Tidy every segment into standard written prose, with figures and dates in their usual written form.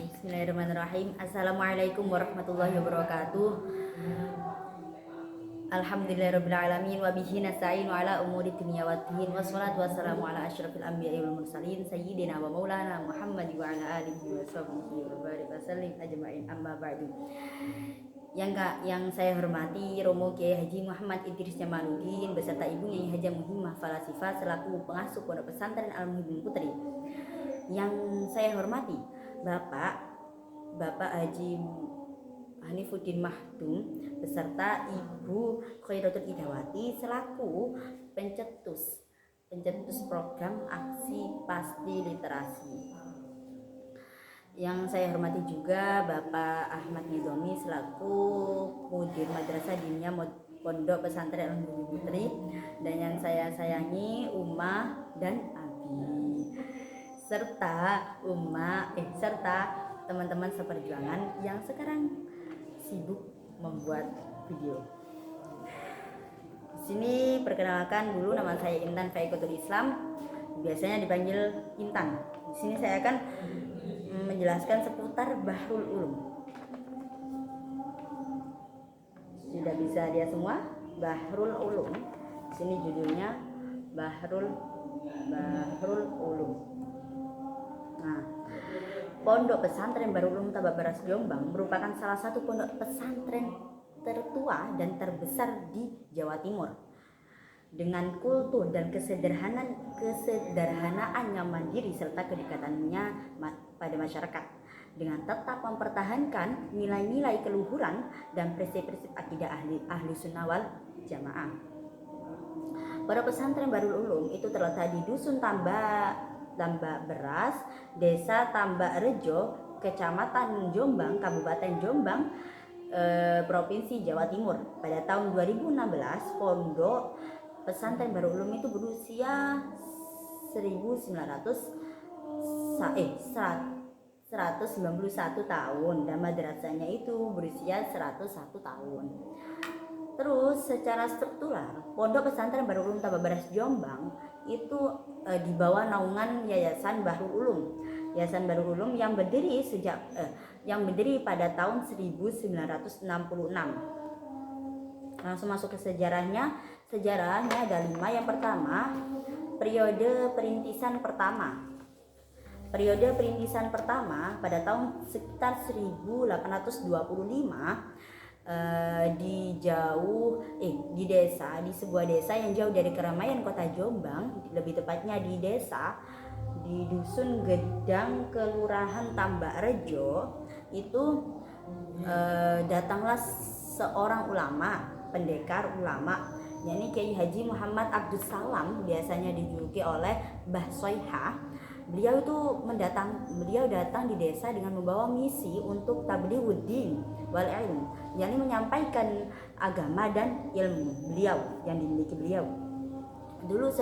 Bismillahirrahmanirrahim. Assalamualaikum warahmatullahi wabarakatuh. Alhamdulillahirrabbilalamin. Wabihi nasta'inu ala umuri dunya waddin. Wassalatu wassalamu ala asyrafil anbiya'i wal mursalin sayyidina wa maulana Muhammad wa ala alihi wa sahbihi wa barik wasallim ajma'in, amma ba'du. Yang saya hormati Romo Kiai Haji Muhammad Idris Jamaluddin beserta ibunya Haja Muhimmah Falasifah selaku pengasuh Pondok Pesantren Al Muhibbin Putri. Yang saya hormati Bapak Haji Hanifuddin Mahdum beserta Ibu Khairatul Idawati selaku pencetus program aksi pasti literasi. Yang saya hormati juga Bapak Ahmad Nizomi selaku Mudir Madrasah Diniyah Pondok Pesantren Al Muhibbin Putri, dan yang saya sayangi Uma dan Abi serta teman-teman seperjuangan yang sekarang sibuk membuat video. Di sini perkenalkan dulu, nama saya Intan Faikotul Islam, biasanya dipanggil Intan. Di sini saya akan menjelaskan seputar Bahrul Ulum. Sudah bisa dia semua? Bahrul Ulum. Di sini judulnya Bahrul Ulum. Nah, Pondok Pesantren Bahrul Ulum Tababaras Jombang merupakan salah satu pondok pesantren tertua dan terbesar di Jawa Timur. Dengan kultur dan kesederhanaan yang mandiri serta kedekatannya pada masyarakat, dengan tetap mempertahankan nilai-nilai keluhuran dan prinsip-prinsip akidah ahli sunnah wal jamaah. Pondok Pesantren Bahrul Ulum itu terletak di Dusun Tambak Beras, Desa Tambak Rejo, Kecamatan Jombang, Kabupaten Jombang, Provinsi Jawa Timur. Pada tahun 2016, Pondok Pesantren Bahrul Ulum itu berusia 191 tahun dan madrasahnya itu berusia 101 tahun. Terus secara struktural, Pondok Pesantren Bahrul Ulum Tababaras Jombang itu di bawah naungan Yayasan Bahrul Ulum. Yayasan Bahrul Ulum yang berdiri pada tahun 1966. Langsung masuk ke sejarahnya. Sejarahnya ada 5. Yang pertama, periode perintisan pertama pada tahun sekitar 1825 di sebuah desa yang jauh dari keramaian kota Jombang, lebih tepatnya di Dusun Gedang, Kelurahan Tambak Rejo, itu datanglah seorang pendekar ulama, yakni Kiai Haji Muhammad Abdus Salam, biasanya dijuluki oleh Mbah Soiha. Beliau datang di desa dengan membawa misi untuk tablighud-din wal ilm, yakni menyampaikan agama dan ilmu yang dimiliki beliau. Dulu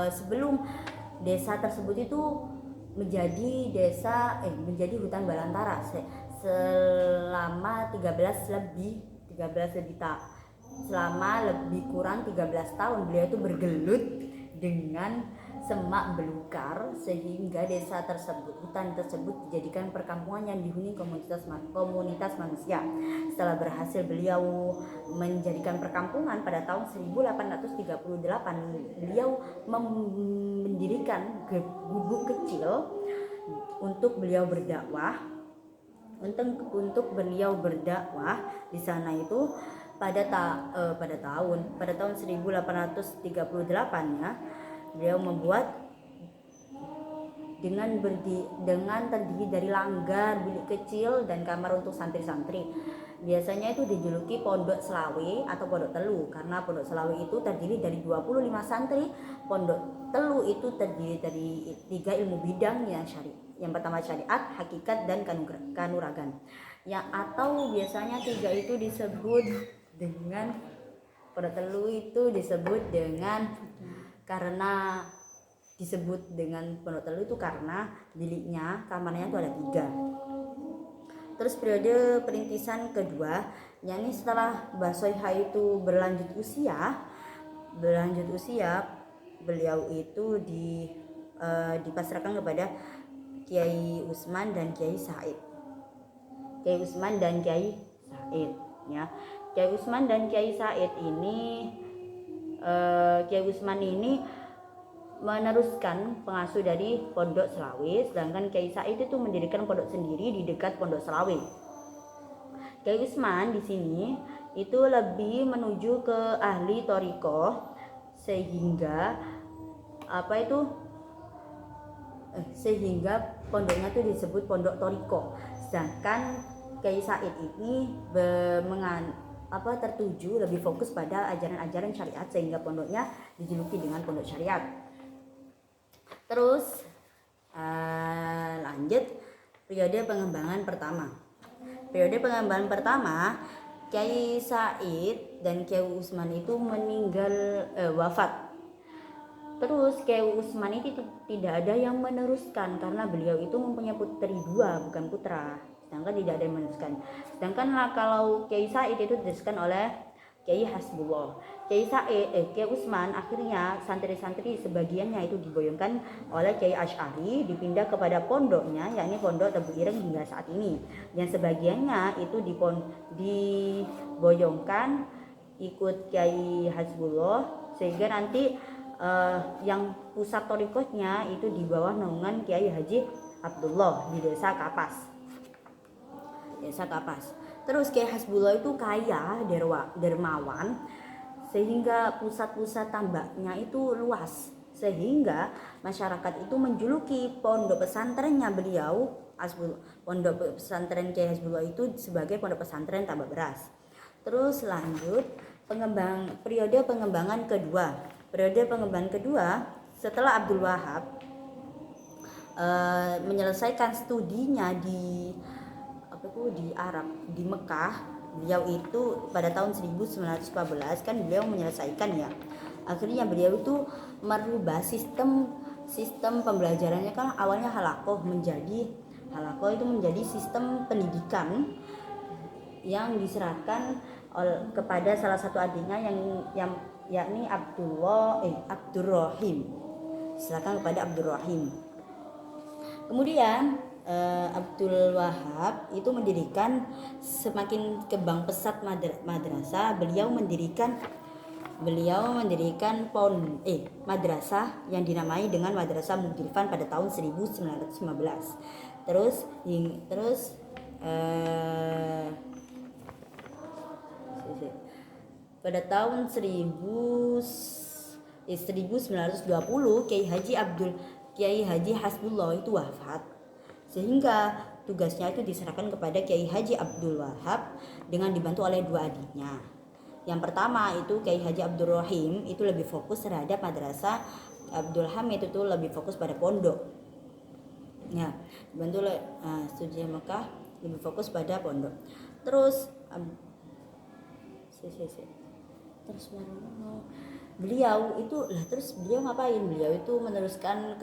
sebelum desa tersebut itu menjadi hutan belantara selama lebih kurang 13 tahun beliau itu bergelut dengan semak belukar, sehingga hutan tersebut dijadikan perkampungan yang dihuni komunitas manusia. Setelah berhasil beliau menjadikan perkampungan, pada tahun 1838 beliau mendirikan gubuk kecil untuk beliau berdakwah. Di sana itu pada tahun 1838 ya, beliau membuat dengan terdiri dari langgar, bilik kecil, dan kamar untuk santri-santri. Biasanya itu dijuluki Pondok Selawe atau Pondok Telu, karena Pondok Selawe itu terdiri dari 25 santri. Pondok Telu itu terdiri dari 3 ilmu bidang yang pertama syariat, hakikat, dan kanuragan. Atau biasanya 3 itu disebut dengan Pondok Telu itu disebut dengan Pondok Telu itu karena biliknya, kamarnya itu ada 3. Terus periode perintisan kedua, yakni setelah Mbah Soiha itu berlanjut usia, beliau itu dipasrahkan kepada Kiai Usman dan Kiai Said. Kiai Utsman dan Kiai Said ya. Kiai Utsman dan Kiai Said ini Kiai Utsman ini meneruskan pengasuh dari Pondok Selawe, sedangkan Kiai Said itu mendirikan pondok sendiri di dekat Pondok Selawe. Kiai Utsman di sini itu lebih menuju ke ahli thariqah, sehingga sehingga pondoknya itu disebut pondok thariqah. Sedangkan Kiai Said ini tertuju lebih fokus pada ajaran-ajaran syariat, sehingga pondoknya dijuluki dengan pondok syariat. Terus lanjut periode pengembangan pertama. Periode pengembangan pertama, Kiai Said dan Kiai Utsman itu wafat. Terus Kiai Utsman itu tidak ada yang meneruskan karena beliau itu mempunyai putri 2 bukan putra. Sedangkan tidak ada yang meneruskan. Sedangkan kalau Kiai Said itu diteruskan oleh Kiai Hasbullah. Kiai Utsman akhirnya santri-santri sebagiannya itu diboyongkan oleh Kiai Asy'ari, dipindah kepada pondoknya yakni Pondok Tebu Ireng hingga saat ini. Yang sebagiannya itu diboyongkan ikut Kiai Hasbullah, sehingga nanti yang pusat thariqahnya itu di bawah naungan Kiai Haji Abdullah di Desa Kapas. Terus Kiai Hasbullah itu kaya, dermawan, sehingga pusat-pusat tambaknya itu luas, sehingga masyarakat itu menjuluki pondok pesantrennya beliau, pondok pesantren Kiai Hasbullah itu sebagai pondok pesantren tambak beras. Terus lanjut periode pengembangan kedua. Periode pengembangan kedua setelah Abdul Wahab menyelesaikan studinya di Arab, di Mekah. Beliau itu pada tahun 1914 kan beliau menyelesaikan ya. Akhirnya beliau itu merubah sistem pembelajarannya, kan awalnya halaqah itu menjadi sistem pendidikan yang diserahkan kepada salah satu adiknya yang yakni Abdurrahim. Silakan kepada Abdurrahim. Kemudian Abdul Wahab itu mendirikan, semakin kembang pesat madrasah, beliau mendirikan madrasah yang dinamai dengan Madrasah Mugirfan pada tahun 1915. Pada tahun 1920 Kiai Haji Hasbullah itu wafat, sehingga tugasnya itu diserahkan kepada Kiai Haji Abdul Wahab dengan dibantu oleh 2 adiknya. Yang pertama itu Kiai Haji Abdurrahim itu lebih fokus terhadap madrasah, Abdul Hamid itu lebih fokus pada pondok. Ya, dibantu oleh studi Mekah lebih fokus pada pondok. Terus beliau ngapain? Beliau itu meneruskan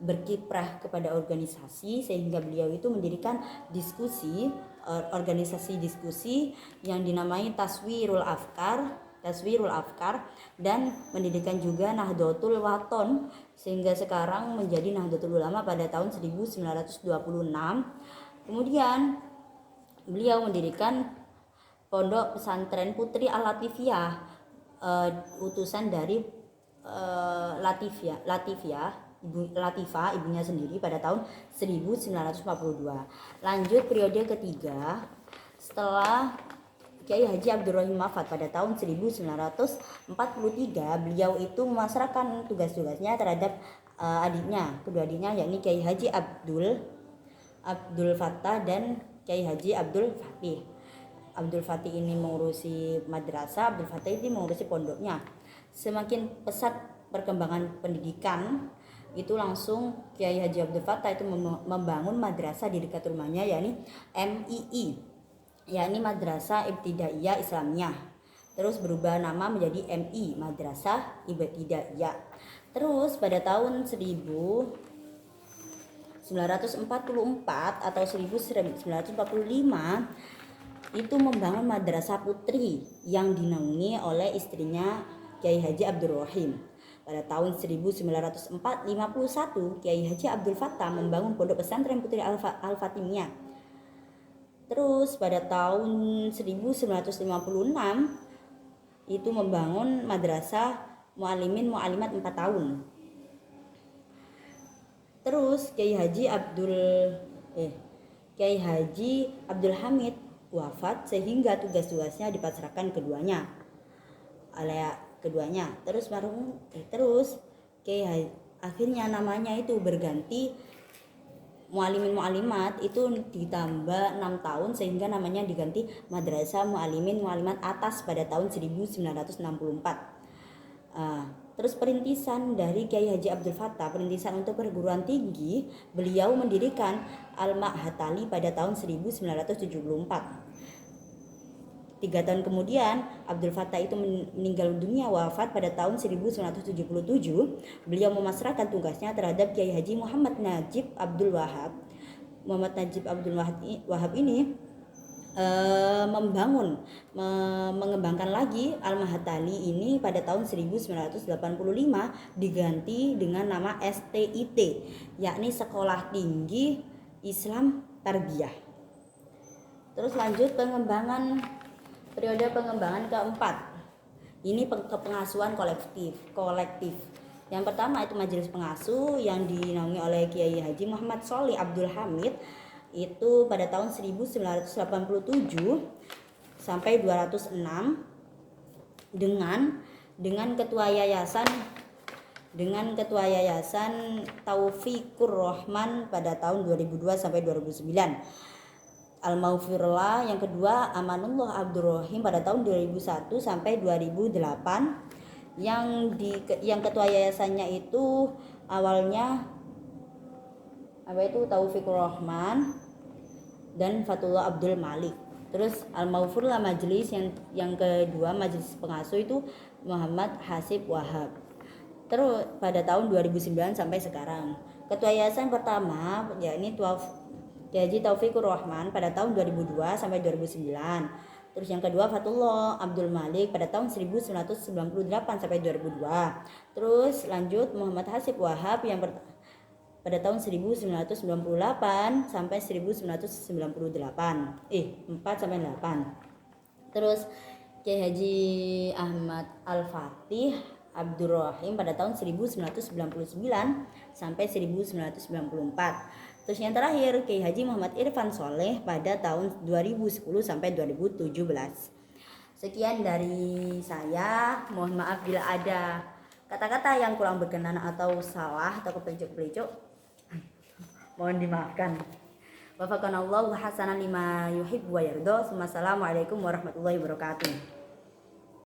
berkiprah kepada organisasi, sehingga beliau itu mendirikan organisasi diskusi yang dinamai Taswirul Afkar, dan mendirikan juga Nahdlatul Wathon, sehingga sekarang menjadi Nahdlatul Ulama pada tahun 1926. Kemudian beliau mendirikan Pondok Pesantren Putri Al-Latifiyah, utusan dari Latifah ibunya sendiri pada tahun 1942. Lanjut periode ketiga, setelah Kiai Haji Abdurrahim wafat pada tahun 1943, beliau itu memasrahkan tugas-tugasnya terhadap kedua adiknya yakni Kiai Haji Abdul Fattah dan Kiai Haji Abdul Fatih. Abdul Fatih ini mengurusi madrasah, Abdul Fatih ini mengurusi pondoknya. Semakin pesat perkembangan pendidikan, itu langsung Kiai Haji Abdul Fattah itu membangun madrasah di dekat rumahnya, yakni MII, yakni Madrasah Ibtidaiyah Islamiyah. Terus berubah nama menjadi MI, Madrasah Ibtidaiyah. Terus pada tahun 1944 atau 1945 itu membangun madrasah putri yang dinaungi oleh istrinya Kiai Haji Abdurrahim. Pada tahun 1951 Kiai Haji Abdul Fattah membangun pondok pesantren Putri Al-Fatimiyah. Terus pada tahun 1956 itu membangun madrasah mu'alimin mu'alimat 4 tahun. Terus Kiai Haji Abdul Hamid wafat sehingga tugas-tugasnya dipasrahkan keduanya. Terus akhirnya namanya itu berganti Mu'alimin Mu'alimat, itu ditambah 6 tahun sehingga namanya diganti Madrasah Mu'alimin Mu'alimat Atas pada tahun 1964. Terus perintisan dari Kiai Haji Abdul Fattah, perintisan untuk perguruan tinggi, beliau mendirikan Al-Ma'had Ali pada tahun 1974. 3 tahun kemudian Abdul Fattah itu meninggal dunia, wafat pada tahun 1977. Beliau memasrahkan tugasnya terhadap Kiai Haji Muhammad Najib Abdul Wahab. Muhammad Najib Abdul Wahab ini mengembangkan lagi Al-Ma'had Ali ini pada tahun 1985 diganti dengan nama STIT, yakni Sekolah Tinggi Islam Tarbiyah. Terus lanjut periode pengembangan keempat. Ini kepengasuhan kolektif. Yang pertama itu majelis pengasuh yang dinaungi oleh Kiai Haji Muhammad Sholih Abdul Hamid itu pada tahun 1987 sampai 206 dengan ketua yayasan Taufikur Rahman pada tahun 2002 sampai 2009. Al-Maufirullah yang kedua Amanullah Abdurrahim pada tahun 2001 sampai 2008. Yang ketua yayasannya itu awalnya Taufikur Rahman dan Fatullah Abdul Malik. Terus Al-Maufirullah majelis yang kedua majelis pengasuh itu Muhammad Hasib Wahab. Terus pada tahun 2009 sampai sekarang. Ketua yayasan pertama yakni Kiai Haji Taufikur Rahman pada tahun 2002 sampai 2009. Terus yang kedua Fatullah Abdul Malik pada tahun 1998 sampai 2002. Terus lanjut Muhammad Hasib Wahab yang pada tahun 1998 sampai 1998. 4 sampai 8. Terus Kiai Haji Ahmad Al-Fatih Abdurrahim pada tahun 1999 sampai 1994. Terus yang terakhir Kiai Haji Muhammad Irfan Sholeh pada tahun 2010 sampai 2017. Sekian dari saya. Mohon maaf bila ada kata-kata yang kurang berkenan atau salah atau kepelicuk-pelicuk. Mohon dimaafkan. Wafaqanallahu hasanan lima yuhibbu wa yarda. Wassalamualaikum warahmatullahi wabarakatuh.